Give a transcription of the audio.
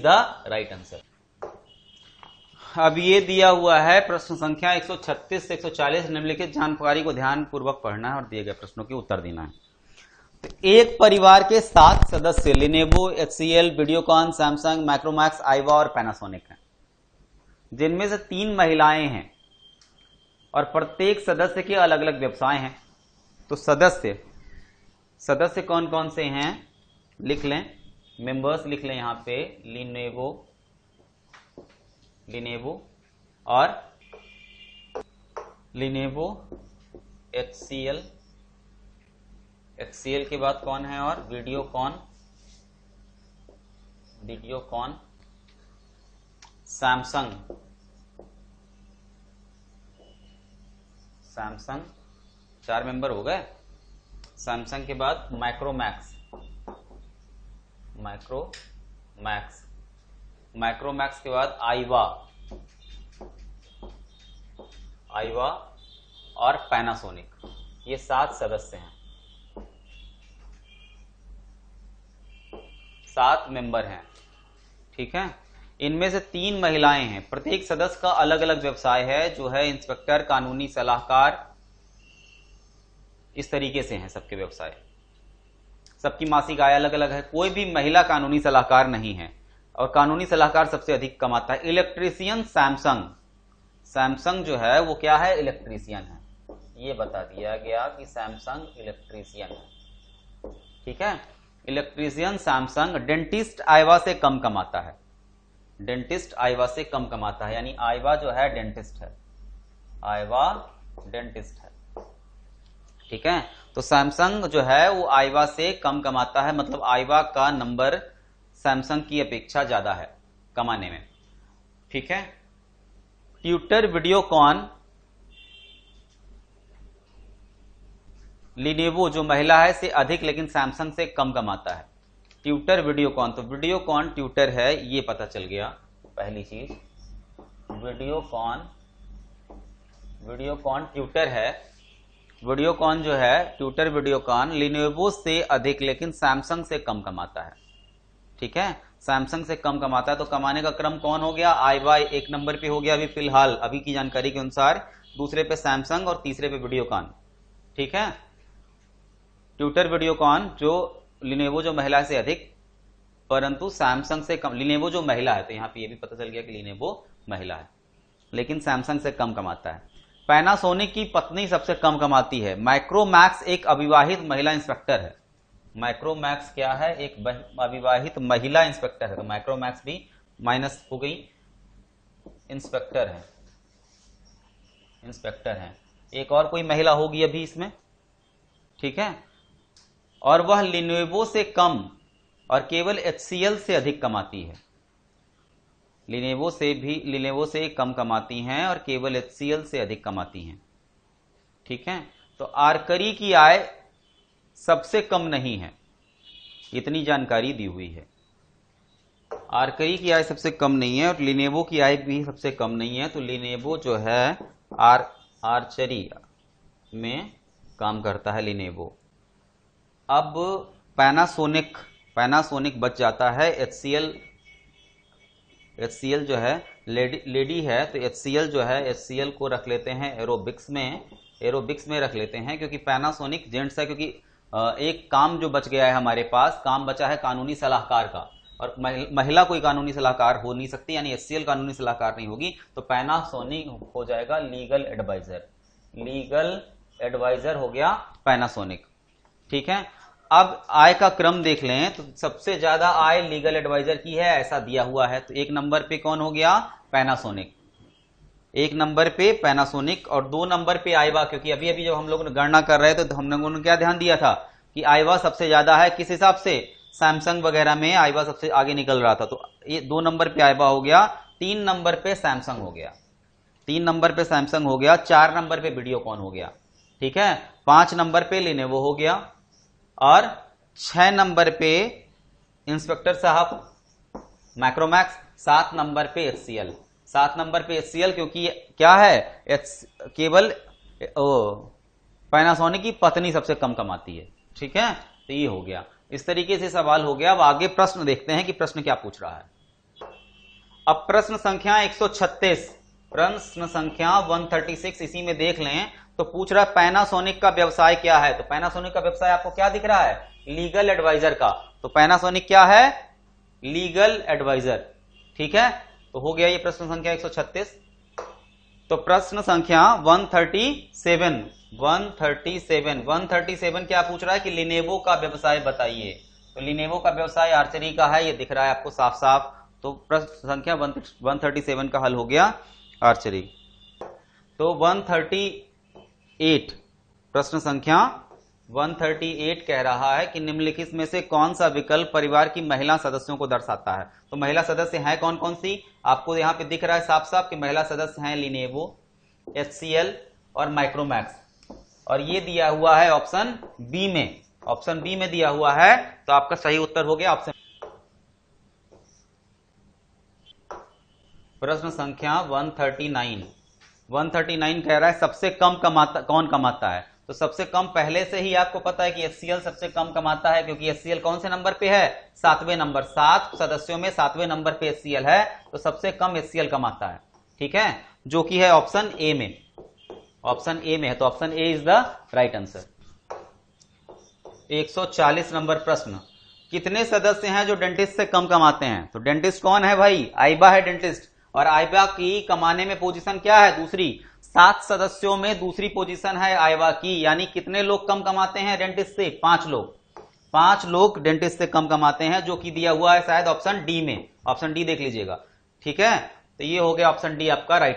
The right answer. अब ये दिया हुआ है प्रश्न संख्या 136 से 140, निम्नलिखित जानकारी को ध्यान पूर्वक पढ़ना है और दिए गए प्रश्नों के उत्तर देना है। तो एक परिवार के 7 सदस्य Lenovo, HCL, Videocon, Samsung, Micromax, आईवा और पैनासोनिक हैं, जिनमें से 3 महिलाएं हैं और प्रत्येक सदस्य के अलग अलग व्यवसाय हैं। तो सदस्य कौन कौन से हैं लिख लें, मेंबर्स लिख लें यहां पे, लिनेवो, एचसीएल के बाद कौन है, और वीडियोकॉन, सैमसंग, 4 मेंबर हो गए। सैमसंग के बाद माइक्रोमैक्स के बाद आईवा और पैनासोनिक। ये 7 सदस्य हैं, 7 मेंबर हैं, ठीक है। इनमें से 3 महिलाएं हैं, प्रत्येक सदस्य का अलग अलग व्यवसाय है, जो है इंस्पेक्टर, कानूनी सलाहकार, इस तरीके से हैं सबके व्यवसाय। सबकी मासिक आय अलग अलग है, कोई भी महिला कानूनी सलाहकार नहीं है, और कानूनी सलाहकार सबसे अधिक कमाता है। इलेक्ट्रीशियन सैमसंग जो है वो क्या है, इलेक्ट्रीशियन है, ये बता दिया गया कि सैमसंग इलेक्ट्रीशियन है, ठीक है। Electrician Samsung. डेंटिस्ट आईवा से कम कमाता है, यानी आईवा जो है डेंटिस्ट है, ठीक है। तो सैमसंग जो है वो आईवा से कम कमाता है, मतलब आईवा का नंबर सैमसंग की अपेक्षा ज्यादा है कमाने में, ठीक है। ट्यूटर, वीडियोकॉन, लिनेवो जो महिला है से अधिक लेकिन सैमसंग से कम कमाता है। ट्यूटर, वीडियोकॉन, तो वीडियोकॉन ट्यूटर है, ये पता चल गया पहली चीज। वीडियोकॉन ट्यूटर है, वीडियोकॉन जो है ट्यूटर वीडियोकॉन लिनेवो से अधिक लेकिन सैमसंग से कम कमाता है, ठीक है। सैमसंग से कम कमाता है, तो कमाने का क्रम कौन हो गया, आईवा 1 नंबर पे हो गया अभी फिलहाल, अभी की जानकारी के अनुसार। दूसरे पे सैमसंग और तीसरे पे वीडियोकॉन, ठीक है। ट्यूटर, वीडियोकॉन जो लिनेवो जो महिला से अधिक, परंतु सैमसंग से कम। लिनेवो जो महिला है, तो यहां पे ये भी पता चल गया कि लिनेवो महिला है, लेकिन सैमसंग से कम कमाता है। पैनासोनिक की पत्नी सबसे कम कमाती है। माइक्रोमैक्स एक अविवाहित महिला इंस्पेक्टर है, माइक्रोमैक्स क्या है, एक अविवाहित महिला इंस्पेक्टर है, तो माइक्रोमैक्स भी माइनस हो गई, इंस्पेक्टर है। एक और कोई महिला होगी अभी इसमें, ठीक है। और वह लिनेवो से कम और केवल एचसीएल से अधिक कमाती है। लिनेवो से कम कमाती हैं और केवल एचसीएल से अधिक कमाती हैं, ठीक है। तो आर्करी की आय सबसे कम नहीं है, इतनी जानकारी दी हुई है। आर्करी की आय सबसे कम नहीं है और लिनेवो की आय भी सबसे कम नहीं है, तो लिनेवो जो है आर्चरी में काम करता है लिनेवो। अब पैनासोनिक बच जाता है। एचसीएल जो है लेडी है, तो एचसीएल को रख लेते हैं एरोबिक्स में रख लेते हैं, क्योंकि पैनासोनिक जेंट्स है, क्योंकि एक काम जो बच गया है हमारे पास, काम बचा है कानूनी सलाहकार का, और महिला कोई कानूनी सलाहकार हो नहीं सकती, यानी एचसीएल कानूनी सलाहकार नहीं होगी, तो पैनासोनिक हो जाएगा लीगल एडवाइजर हो गया पैनासोनिक, ठीक है। अब आय का क्रम देख लें, तो सबसे ज्यादा आय लीगल एडवाइजर की है, ऐसा दिया हुआ है, तो 1 नंबर पे कौन हो गया, पैनासोनिक, 1 नंबर पे पैनासोनिक, और 2 नंबर पे आईवा, क्योंकि अभी अभी जब हम लोग गणना कर रहे थे तो हम लोगों ने क्या ध्यान दिया था कि आईवा सबसे ज्यादा है, किस हिसाब से, सैमसंग वगैरह में आईवा सबसे आगे निकल रहा था, तो ये 2 नंबर पे आईवा हो गया। 3 नंबर पे सैमसंग हो गया, 4 नंबर पे वीडियोकॉन हो गया, ठीक है। 5 नंबर पे लिनेवो हो गया, और 6 नंबर पे इंस्पेक्टर साहब माइक्रोमैक्स, 7 नंबर पे एचसीएल, 7 नंबर पे एचसीएल, क्योंकि क्या है, केवल पैनासोनिक की पत्नी सबसे कम कमाती है, ठीक है। तो ये हो गया, इस तरीके से सवाल हो गया। अब आगे प्रश्न देखते हैं कि प्रश्न क्या पूछ रहा है। अब प्रश्न संख्या 136, प्रश्न संख्या 136 इसी में देख लें तो पूछ रहा है पैनासोनिक का व्यवसाय क्या है। तो पैनासोनिक का व्यवसाय आपको क्या दिख रहा है, लीगल एडवाइजर का। तो पैनासोनिक क्या है, लीगल एडवाइजर। ठीक है, तो हो गया ये प्रश्न संख्या 136। तो प्रश्न संख्या 137 क्या पूछ रहा है कि लिनेवो का व्यवसाय बताइए। तो लिनेवो का व्यवसाय आर्चरी का है, ये दिख रहा है आपको साफ साफ। तो प्रश्न संख्या 137 का हल हो गया आर्चरी। तो 138, प्रश्न संख्या 138 कह रहा है कि निम्नलिखित में से कौन सा विकल्प परिवार की महिला सदस्यों को दर्शाता है। तो महिला सदस्य हैं कौन कौन सी, आपको यहां पे दिख रहा है साफ साफ कि महिला सदस्य हैं लिनेवो, HCL और माइक्रोमैक्स। और ये दिया हुआ है ऑप्शन बी में, ऑप्शन बी में दिया हुआ है। तो आपका सही उत्तर हो गया ऑप्शन। प्रश्न संख्या 139 कह रहा है सबसे कम कौन कमाता है। तो सबसे कम पहले से ही आपको पता है कि HCL सबसे कम कमाता है, क्योंकि HCL कौन से नंबर पे है, 7वें नंबर। 7 सदस्यों में 7वें नंबर पे HCL है, तो सबसे कम HCL कमाता है। ठीक है, जो कि है ऑप्शन ए में, ऑप्शन ए में है। तो option A is the right answer. 140 number प्रश्न, कितने सदस्य हैं जो डेंटिस्ट से कम कमाते हैं। तो डेंटिस्ट कौन है भाई, आइबा है डेंटिस्ट। और आइबा की कमाने में पोजीशन क्या है, दूसरी। 7 सदस्यों में दूसरी पोजीशन है आइबा की, यानी कितने लोग कम कमाते हैं डेंटिस्ट से, 5 लोग। 5 लोग डेंटिस्ट से कम कमाते हैं, जो कि दिया हुआ है शायद ऑप्शन डी में। ऑप्शन डी देख लीजिएगा। ठीक है, तो ये हो गया ऑप्शन डी आपका राइट।